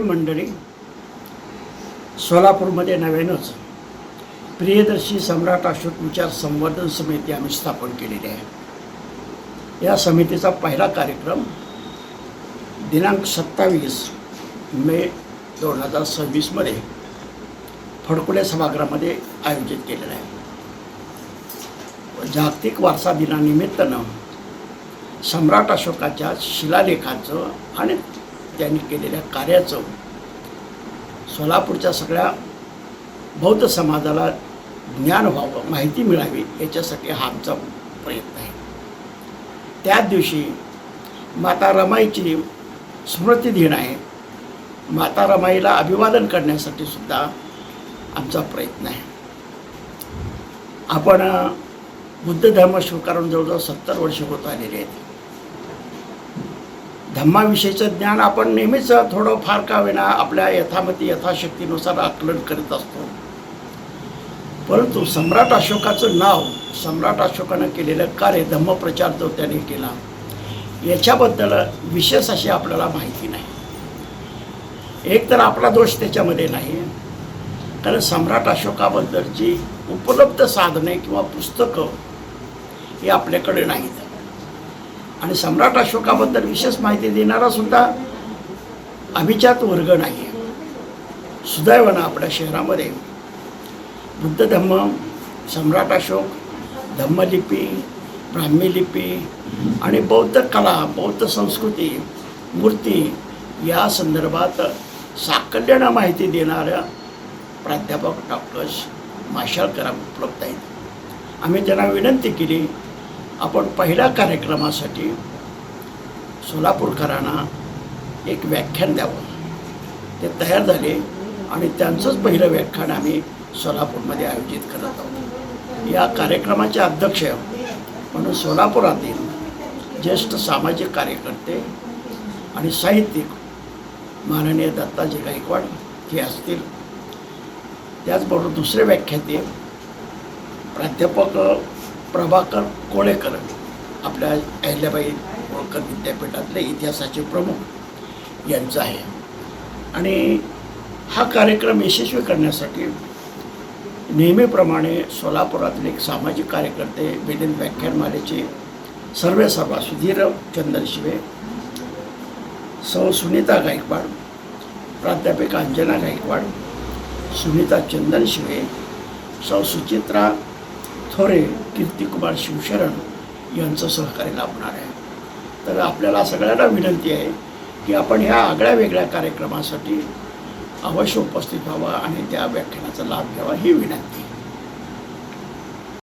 मंडळी, सोलापूरमध्ये नव्यानंच प्रियदर्शी सम्राट अशोक विचार संवर्धन समिती आम्ही स्थापन केलेली आहे। या समितीचा पहिला कार्यक्रम दिनांक 27 मे 2026 मध्ये फडकुले सभागृहामध्ये आयोजित केलेला आहे। जागतिक वारसा दिनानिमित्तानं सम्राट अशोकाच्या शिलालेखाचं आणि त्यांनी केलेल्या कार्याचं सोलापूरच्या सगळ्या बौद्ध समाजाला ज्ञान व्हावं, माहिती मिळावी, याच्यासाठी हा आमचा प्रयत्न आहे। त्याच दिवशी माता रमाईची स्मृती दिन आहे। माता रमाईला अभिवादन करण्यासाठी सुद्धा आमचा प्रयत्न आहे। आपण बुद्ध धर्म स्वीकारून जवळजवळ 70 वर्ष होत आलेले आहेत। धम्माविषयीचं ज्ञान आपण नेहमीच थोडं फार का होईना आपल्या यथामती यथाशक्तीनुसार आकलन करत असतो, परंतु सम्राट अशोकाचं नाव, सम्राट अशोकानं केलेलं कार्य, धम्मप्रचार जो त्याने केला, याच्याबद्दल विशेष अशी आपल्याला माहिती नाही। एक तर आपला दोष त्याच्यामध्ये नाही, कारण सम्राट अशोकाबद्दलची उपलब्ध साधने किंवा पुस्तकं ही आपल्याकडे नाहीत, आणि सम्राट अशोकाबद्दल विशेष माहिती देणारा सुद्धा अभिजात वर्ग नाही आहे। सुदैवानं आपल्या शहरामध्ये बुद्ध धम्म, सम्राट अशोक, धम्मलिपी, ब्राह्मी लिपी आणि बौद्ध कला, बौद्ध संस्कृती, मूर्ती या संदर्भात साकल्यानं माहिती देणाऱ्या प्राध्यापक डॉक्टर माशाळकर उपलब्ध आहेत। आम्ही त्यांना विनंती केली, आपण पहिल्या कार्यक्रमासाठी सोलापूरकरांना एक व्याख्यान द्यावं। ते तयार झाले आणि त्यांचंच पहिलं व्याख्यान आम्ही सोलापूरमध्ये आयोजित करत आहोत। या कार्यक्रमाचे अध्यक्ष म्हणून सोलापुरातील ज्येष्ठ सामाजिक कार्यकर्ते आणि साहित्यिक माननीय दत्ताजी गायकवाड हे असतील। त्याचबरोबर दुसरे व्याख्याते प्राध्यापक प्रभाकर कोळेकर, आपल्या अहिल्याबाई होळकर विद्यापीठातले इतिहासाचे प्रमुख, यांचं आहे। आणि हा कार्यक्रम यशस्वी करण्यासाठी नेहमीप्रमाणे सोलापुरातील एक सामाजिक कार्यकर्ते मिलिंद व्याख्यानमालेचे सर्वेसर्वा सुधीर चंदनशिवे, सौ सुनीता गायकवाड, प्राध्यापिका अंजना गायकवाड, सुनीता चंदनशिवे, सौ सुचित्रा थोरे, कीर्तिकुमार शिवशरण यांचं सहकार्य लाभणार आहे। तर आपल्याला सगळ्यांना विनंती आहे की आपण ह्या आगळ्या वेगळ्या कार्यक्रमासाठी अवश्य उपस्थित व्हावं आणि त्या व्याख्यानाचा लाभ घ्यावा, ही विनंती।